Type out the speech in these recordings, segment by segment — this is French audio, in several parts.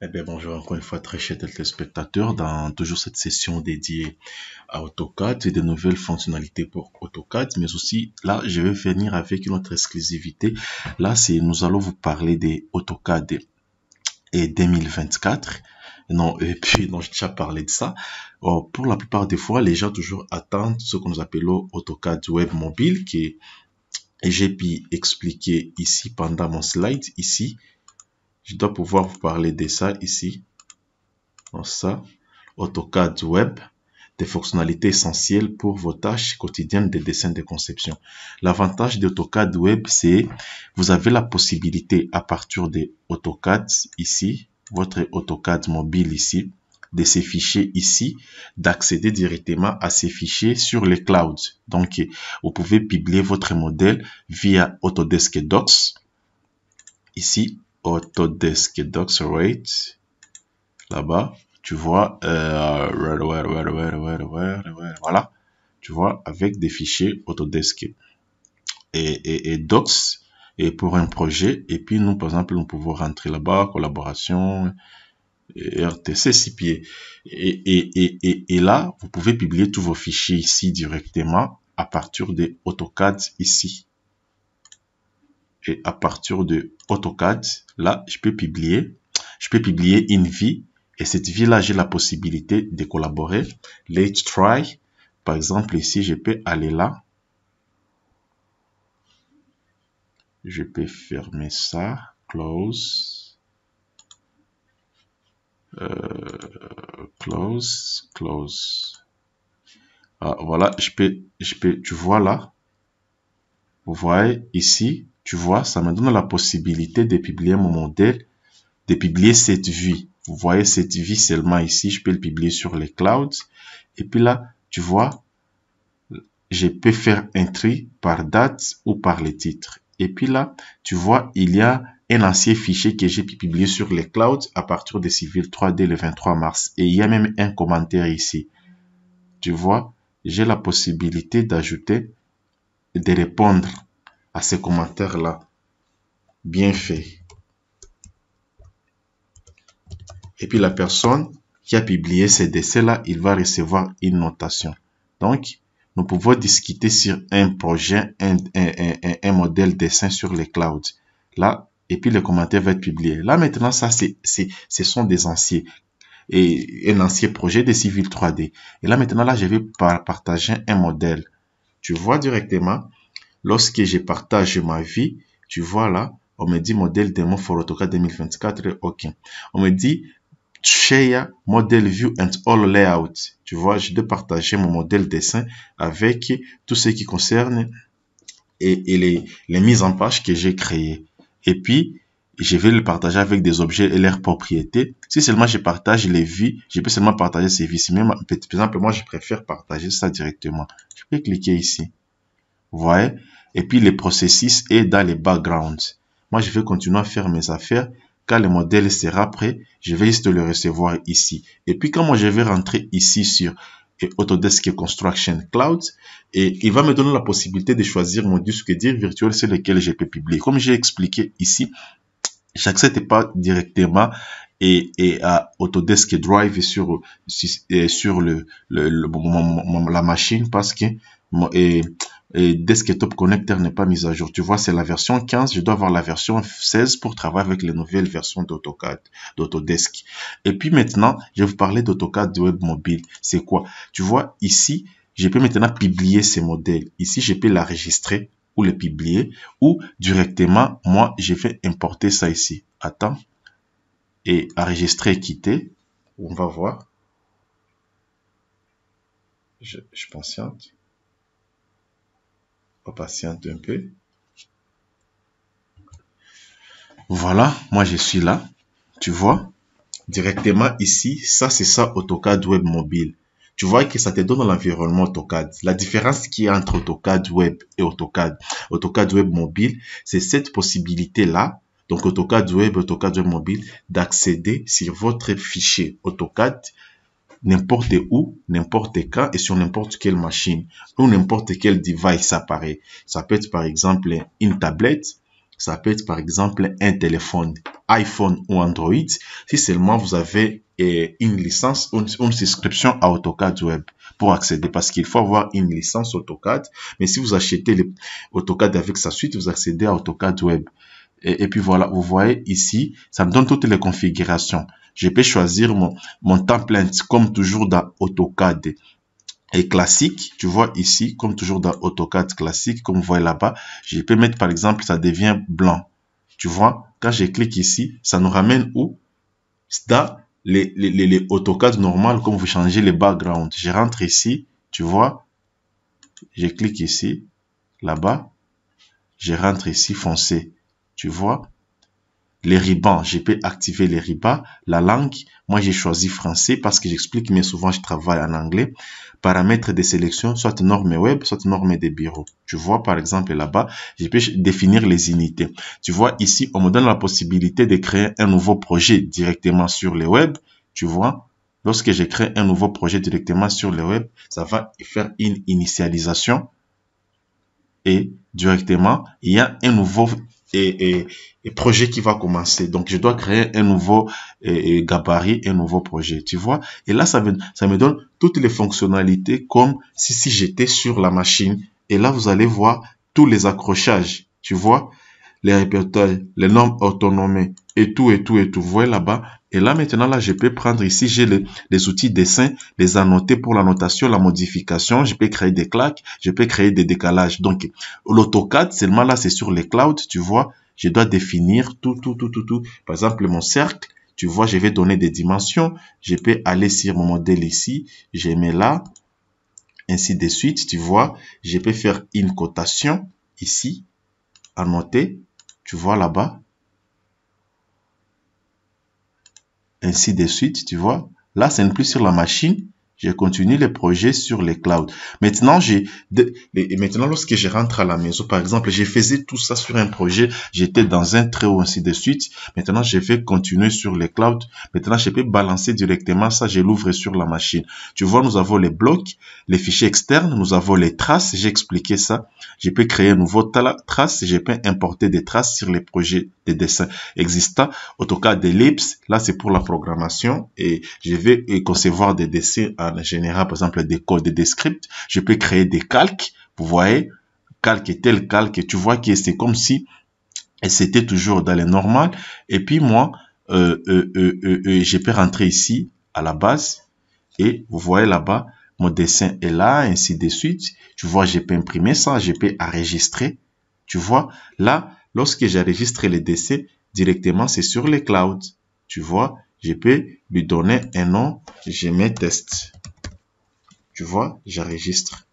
Eh bien, bonjour encore une fois, très chers téléspectateurs, dans toujours cette session dédiée à AutoCAD et de nouvelles fonctionnalités pour AutoCAD, mais aussi là, je vais venir avec une autre exclusivité. Là, nous allons vous parler des AutoCAD et 2024. Non, et puis, non, j'ai déjà parlé de ça. Or, pour la plupart des fois, les gens toujours attendent ce que nous appelons AutoCAD Web Mobile, et j'ai pu expliquer ici pendant mon slide, ici. Je dois pouvoir vous parler de ça ici. Donc ça, AutoCAD Web, des fonctionnalités essentielles pour vos tâches quotidiennes de dessin de conception. L'avantage d'AutoCAD Web, c'est vous avez la possibilité à partir de AutoCAD ici, votre AutoCAD mobile ici, de ces fichiers ici, d'accéder directement à ces fichiers sur les clouds. Donc, vous pouvez publier votre modèle via Autodesk Docs. Ici, Autodesk Docs, right, là-bas. Tu vois, voilà, tu vois, avec des fichiers Autodesk et Docs et pour un projet. Et puis nous, par exemple, nous pouvons rentrer là-bas, collaboration, RTC 6 pieds. Et là, vous pouvez publier tous vos fichiers ici directement à partir de AutoCAD ici. Et à partir de AutoCAD, là, je peux publier une vie. Et cette vie-là, j'ai la possibilité de collaborer. Let's try. Par exemple, ici, je peux aller là. Je peux fermer ça. Close. Close. Ah, voilà, tu vois là. Vous voyez ici, tu vois, ça me donne la possibilité de publier mon modèle, de publier cette vue. Vous voyez cette vue seulement ici, je peux le publier sur les clouds. Et puis là, tu vois, je peux faire un tri par date ou par les titres. Et puis là, tu vois, il y a un ancien fichier que j'ai pu publier sur les clouds à partir de Civil 3D le 23 mars. Et il y a même un commentaire ici. Tu vois, j'ai la possibilité d'ajouter, de répondre à ces commentaires-là. Bien fait. Et puis la personne qui a publié ces décès-là, il va recevoir une notation. Donc, nous pouvons discuter sur un projet, un modèle dessin sur les clouds. Là, et puis le commentaire va être publié. Là, maintenant, ça, ce sont des anciens. Et un ancien projet de Civil 3D. Et là, maintenant, là, je vais partager un modèle. Tu vois directement, lorsque je partage ma vie, tu vois là, on me dit modèle démo for AutoCAD 2024, ok. On me dit share model view and all layout. Tu vois, je dois partager mon modèle dessin avec tout ce qui concerne et les mises en page que j'ai créées. Et puis, je vais le partager avec des objets et leurs propriétés. Si seulement je partage les vies, je peux seulement partager ces vies. Mais par exemple, moi, je préfère partager ça directement. Je peux cliquer ici. Vous voyez? Et puis, le processus est dans les backgrounds. Moi, je vais continuer à faire mes affaires. Quand le modèle sera prêt, je vais juste le recevoir ici. Et puis, quand moi, je vais rentrer ici sur Autodesk Construction Cloud, et il va me donner la possibilité de choisir mon disque dur virtuel sur lequel je peux publier. Comme j'ai expliqué ici, j'accède pas directement à Autodesk Drive sur la machine parce que Desktop Connector n'est pas mise à jour. Tu vois, c'est la version 15. Je dois avoir la version 16 pour travailler avec les nouvelles versions d'AutoCAD, d'Autodesk. Et puis maintenant, je vais vous parler d'AutoCAD Web Mobile. C'est quoi? Tu vois, ici, je peux maintenant publier ces modèles. Ici, je peux l'enregistrer ou le publier ou directement, moi, je vais importer ça ici. Attends. Et enregistrer et quitter. On va voir. Je patiente. On patiente un peu. Voilà, moi je suis là. Tu vois, directement ici, ça c'est ça AutoCAD Web Mobile. Tu vois que ça te donne l'environnement AutoCAD. La différence qu'il y a entre AutoCAD Web et AutoCAD Web Mobile, c'est cette possibilité-là, donc AutoCAD Web Mobile, d'accéder sur votre fichier AutoCAD n'importe où, n'importe quand et sur n'importe quelle machine ou n'importe quel device appareil. Ça peut être par exemple une tablette, Ça peut être par exemple un téléphone iPhone ou Android, si seulement vous avez une licence ou une souscription à AutoCAD Web pour accéder, parce qu'il faut avoir une licence AutoCAD. Mais si vous achetez AutoCAD avec sa suite, vous accédez à AutoCAD Web. Et puis voilà, vous voyez ici, ça me donne toutes les configurations. Je peux choisir mon template comme toujours dans AutoCAD et classique. Tu vois ici, comme toujours dans AutoCAD classique, comme vous voyez là-bas, je peux mettre par exemple, ça devient blanc. Tu vois, quand je clique ici, ça nous ramène où? Dans les AutoCAD normal, comme vous changez les backgrounds. Je rentre ici, tu vois, je clique ici, là-bas, je rentre ici foncé, tu vois. Les rubans, je peux activer les rubans. La langue, moi j'ai choisi français parce que j'explique, mais souvent je travaille en anglais. Paramètres de sélection, soit normes web, soit normes de bureau. Tu vois par exemple là-bas, je peux définir les unités. Tu vois ici, on me donne la possibilité de créer un nouveau projet directement sur le web. Tu vois, lorsque je crée un nouveau projet directement sur le web, ça va faire une initialisation. Et directement, il y a un nouveau projet qui va commencer. Donc, je dois créer un nouveau gabarit, un nouveau projet, tu vois. Et là, ça me donne toutes les fonctionnalités comme si j'étais sur la machine. Et là, vous allez voir tous les accrochages, tu vois, les répertoires, les normes autonomées et tout. Vous voyez là-bas. Et là, maintenant, là, je peux prendre ici, j'ai les outils dessin, les annoter pour l'annotation, la modification. Je peux créer des claques, je peux créer des décalages. Donc, l'AutoCAD, seulement là, c'est sur les clouds, tu vois. Je dois définir tout. Par exemple, mon cercle, tu vois, je vais donner des dimensions. Je peux aller sur mon modèle ici, je mets là, ainsi de suite, tu vois. Je peux faire une cotation ici, annoter, tu vois là-bas. Ainsi de suite, tu vois. Là, ce n'est plus sur la machine. Je continue les projets sur les clouds. Maintenant, maintenant, lorsque je rentre à la maison, par exemple, je faisais tout ça sur un projet. J'étais dans un trait ou ainsi de suite. Maintenant, je vais continuer sur les clouds. Maintenant, je peux balancer directement ça. Je l'ouvre sur la machine. Tu vois, nous avons les blocs, les fichiers externes. Nous avons les traces. J'ai expliqué ça. Je peux créer un nouveau trace. Je peux importer des traces sur les projets de dessin existants. AutoCAD Ellipse, là, c'est pour la programmation. Et je vais concevoir des dessins en général, par exemple, des codes, des scripts. Je peux créer des calques. Vous voyez, calque et tel calque. Tu vois que c'est comme si c'était toujours dans les normales. Et puis moi, je peux rentrer ici à la base. Et vous voyez là-bas, mon dessin est là, ainsi de suite. Tu vois, je peux imprimer ça, je peux enregistrer. Tu vois, là, lorsque j'enregistre les dessins, directement, c'est sur les clouds. Tu vois, je peux lui donner un nom, je mets test. Tu vois, j'enregistre.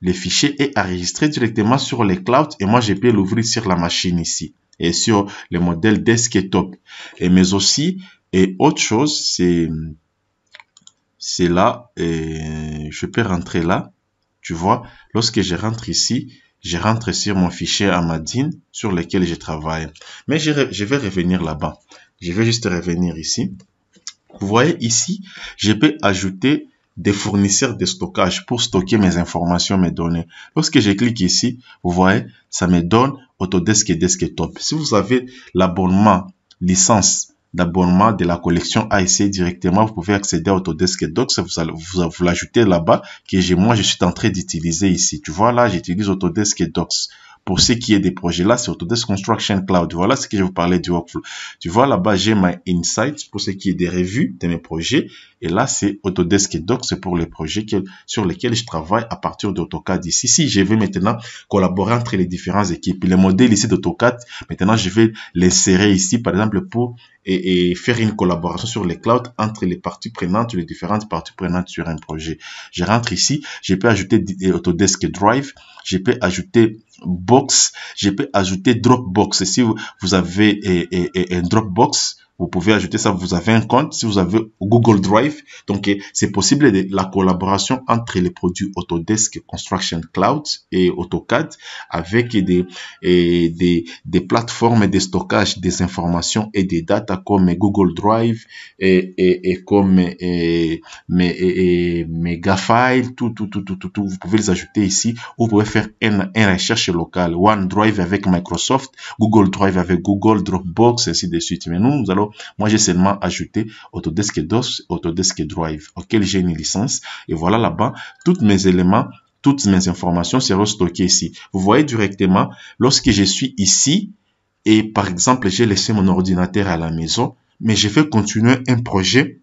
Le fichier est enregistré directement sur les clouds et moi, je peux l'ouvrir sur la machine ici et sur le modèle desktop. Et mais aussi, et autre chose, c'est là, et je peux rentrer là. Tu vois, lorsque je rentre ici, je rentre sur mon fichier Amadine sur lequel je travaille. Mais je vais revenir là-bas. Je vais juste revenir ici. Vous voyez ici, je peux ajouter des fournisseurs de stockage pour stocker mes informations, mes données. Lorsque je clique ici, vous voyez, ça me donne Autodesk et Desktop. Si vous avez l'abonnement, licence d'abonnement de la collection AIC directement, vous pouvez accéder à Autodesk Docs, vous l'ajoutez là-bas, que moi je suis en train d'utiliser ici. Tu vois là, j'utilise Autodesk Docs. Pour ce qui est des projets, là, c'est Autodesk Construction Cloud. Voilà ce que je vous parlais du workflow. Tu vois, là-bas, j'ai My Insights pour ce qui est des revues de mes projets. Et là, c'est Autodesk Docs, c'est pour les projets sur lesquels je travaille à partir d'AutoCAD ici. Si je vais maintenant collaborer entre les différentes équipes, les modèles ici d'AutoCAD, maintenant, je vais les serrer ici, par exemple, pour faire une collaboration sur les clouds entre les parties prenantes, les différentes parties prenantes sur un projet. Je rentre ici, je peux ajouter Autodesk Drive, je peux ajouter Box, je peux ajouter Dropbox. Si vous avez un Dropbox, Vous pouvez ajouter ça, vous avez un compte, si vous avez Google Drive. Donc, c'est possible la collaboration entre les produits Autodesk Construction Cloud et AutoCAD avec des plateformes de stockage des informations et des data comme Google Drive et comme Megafile, tout. Vous pouvez les ajouter ici. Vous pouvez faire une recherche locale. OneDrive avec Microsoft, Google Drive avec Google, Dropbox, ainsi de suite. Mais moi, j'ai seulement ajouté Autodesk DOS, Autodesk Drive, auquel j'ai une licence. Et voilà là-bas, tous mes éléments, toutes mes informations seront stockées ici. Vous voyez directement, lorsque je suis ici, et par exemple, j'ai laissé mon ordinateur à la maison, mais je vais continuer un projet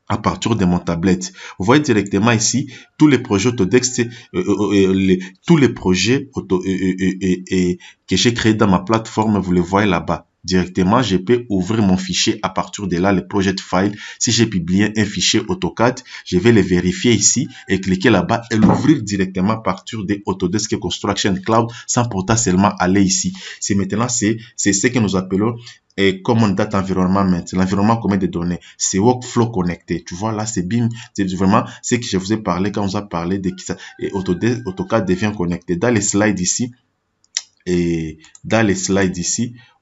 à partir de mon tablette. Vous voyez directement ici, tous les projets Autodesk, tous les projets que j'ai créés dans ma plateforme, vous les voyez là-bas. Directement, je peux ouvrir mon fichier à partir de là, le project file. Si j'ai publié un fichier AutoCAD, je vais le vérifier ici et cliquer là-bas et l'ouvrir directement à partir de Autodesk Construction Cloud sans pourtant seulement aller ici. C'est maintenant, c'est ce que nous appelons Common Data Environment, l'environnement commun des données. C'est Workflow connecté. Tu vois, là, c'est BIM. C'est vraiment ce que je vous ai parlé quand on vous a parlé de qui ça. Et AutoCAD devient connecté. Dans les slides ici,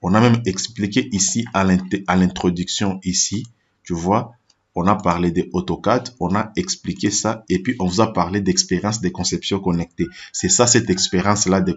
on a même expliqué ici à l'introduction ici, tu vois, on a parlé de AutoCAD, on a expliqué ça et puis on vous a parlé d'expérience de conception connectée. C'est ça, cette expérience-là de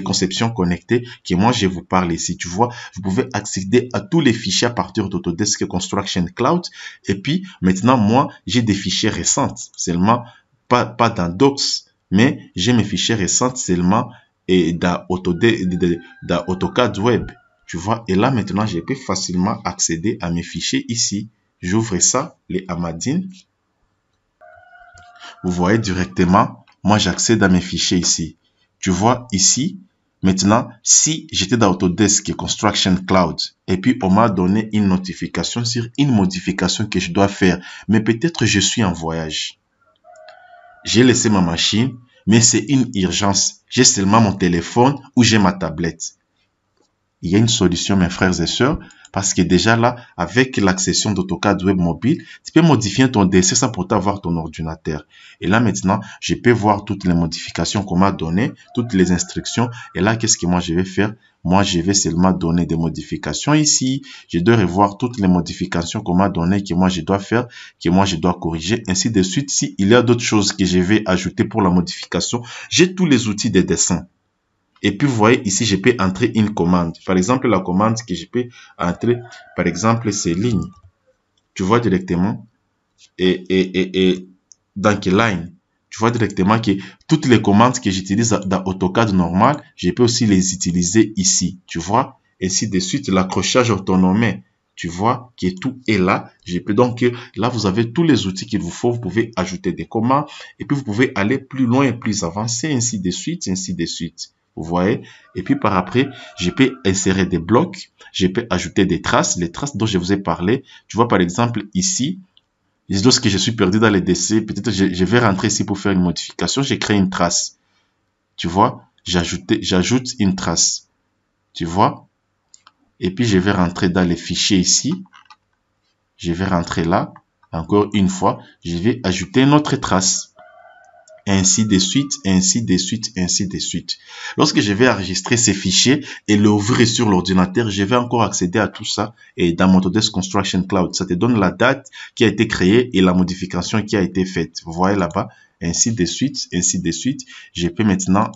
conception connectée que moi je vous parle ici. Tu vois, vous pouvez accéder à tous les fichiers à partir d'Autodesk Construction Cloud et puis maintenant, moi, j'ai des fichiers récents, seulement pas dans Docs, mais j'ai mes fichiers récents seulement et dans AutoCAD Web, tu vois. Et là, maintenant, je peux facilement accéder à mes fichiers ici. J'ouvre ça, les Amadine. Vous voyez directement, moi, j'accède à mes fichiers ici. Tu vois ici, maintenant, si j'étais dans Autodesk Construction Cloud et puis on m'a donné une notification sur une modification que je dois faire, mais peut-être je suis en voyage. J'ai laissé ma machine, mais c'est une urgence. J'ai seulement mon téléphone ou j'ai ma tablette. Il y a une solution, mes frères et sœurs, parce que déjà là, avec l'accession d'AutoCAD Web Mobile, tu peux modifier ton DC sans pourtant avoir ton ordinateur. Et là maintenant, je peux voir toutes les modifications qu'on m'a données, toutes les instructions. Et là, qu'est-ce que moi je vais faire? Moi, je vais seulement donner des modifications ici. Je dois revoir toutes les modifications qu'on m'a données, que moi je dois faire, que moi je dois corriger, ainsi de suite. S'il y a d'autres choses que je vais ajouter pour la modification, j'ai tous les outils de dessin. Et puis, vous voyez, ici, je peux entrer une commande. Par exemple, la commande que je peux entrer, par exemple, c'est ligne. Tu vois directement. Et dans quelle ligne? Tu vois directement que toutes les commandes que j'utilise dans AutoCAD normal, je peux aussi les utiliser ici. Tu vois? Ainsi de suite, l'accrochage autonome. Tu vois que tout est là. Je peux donc, là, vous avez tous les outils qu'il vous faut. Vous pouvez ajouter des commandes et puis vous pouvez aller plus loin et plus avancé, ainsi de suite, ainsi de suite. Vous voyez? Et puis par après, je peux insérer des blocs, je peux ajouter des traces, les traces dont je vous ai parlé. Tu vois par exemple ici, lorsque je suis perdu dans les DC, peut-être je vais rentrer ici pour faire une modification, j'ai créé une trace. Tu vois? J'ajoute une trace. Tu vois? Et puis je vais rentrer dans les fichiers ici. Je vais rentrer là. Encore une fois, je vais ajouter une autre trace. Ainsi de suite, ainsi de suite, ainsi de suite. Lorsque je vais enregistrer ces fichiers et l'ouvrir sur l'ordinateur, je vais encore accéder à tout ça et dans mon Autodesk Construction Cloud. Ça te donne la date qui a été créée et la modification qui a été faite. Vous voyez là-bas, ainsi de suite, ainsi de suite. Je peux maintenant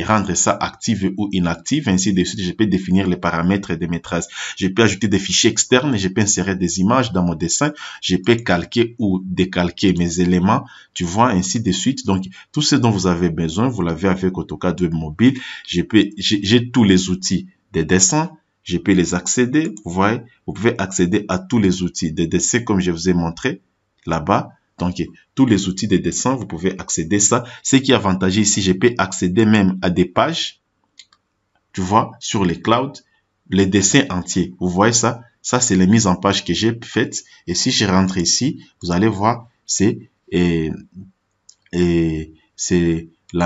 rendre ça active ou inactive, ainsi de suite. Je peux définir les paramètres de mes traces. Je peux ajouter des fichiers externes, je peux insérer des images dans mon dessin, je peux calquer ou décalquer mes éléments, tu vois, ainsi de suite. Donc, tout ce dont vous avez besoin, vous l'avez avec AutoCAD Web Mobile. J'ai tous les outils de dessin, je peux les accéder, vous voyez. Vous pouvez accéder à tous les outils de dessin comme je vous ai montré là-bas. Donc, tous les outils de dessin, vous pouvez accéder à ça. Ce qui est avantageux ici, je peux accéder même à des pages, tu vois, sur les clouds, les dessins entiers. Vous voyez ça? Ça, c'est les mises en page que j'ai faites. Et si je rentre ici, vous allez voir, c'est la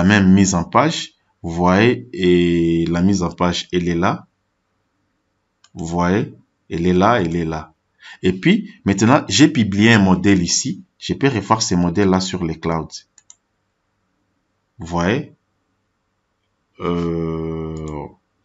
même mise en page. Vous voyez, et la mise en page, elle est là. Vous voyez? Elle est là, elle est là. Et puis, maintenant, j'ai publié un modèle ici. Je peux revoir ces modèles-là sur les clouds. Vous voyez?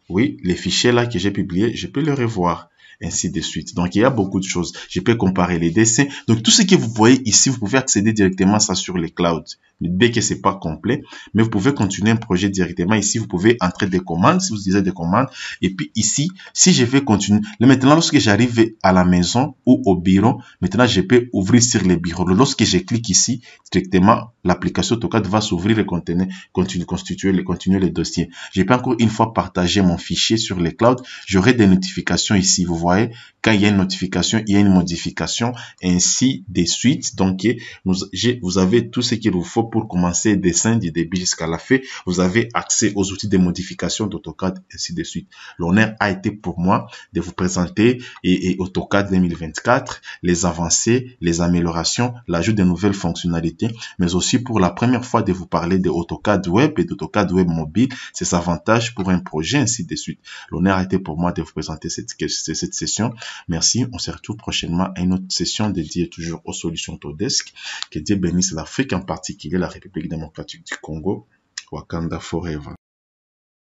Oui, les fichiers là que j'ai publiés, je peux les revoir, ainsi de suite. Donc, il y a beaucoup de choses. Je peux comparer les dessins. Donc, tout ce que vous voyez ici, vous pouvez accéder directement à ça sur les clouds. Dès que c'est pas complet, mais vous pouvez continuer un projet directement. Ici, vous pouvez entrer des commandes, si vous utilisez des commandes. Et puis ici, si je vais continuer, maintenant, lorsque j'arrive à la maison ou au bureau, maintenant, je peux ouvrir sur les bureaux. Lorsque je clique ici, directement, l'application AutoCAD va s'ouvrir et continuer les dossiers. Je peux encore une fois partager mon fichier sur les clouds. J'aurai des notifications ici. Vous voyez, quand il y a une notification, il y a une modification, ainsi de suite. Donc, vous avez tout ce qu'il vous faut pour commencer le dessin du début jusqu'à la fin. Vous avez accès aux outils de modification d'AutoCAD, ainsi de suite. L'honneur a été pour moi de vous présenter AutoCAD 2024, les avancées, les améliorations, l'ajout de nouvelles fonctionnalités, mais aussi pour la première fois de vous parler de AutoCAD Web et d'AutoCAD Web Mobile, ses avantages pour un projet, ainsi de suite. L'honneur a été pour moi de vous présenter cette session. Merci. On se retrouve prochainement à une autre session dédiée toujours aux solutions Autodesk. Que Dieu bénisse l'Afrique, en particulier la République démocratique du Congo. Wakanda forever.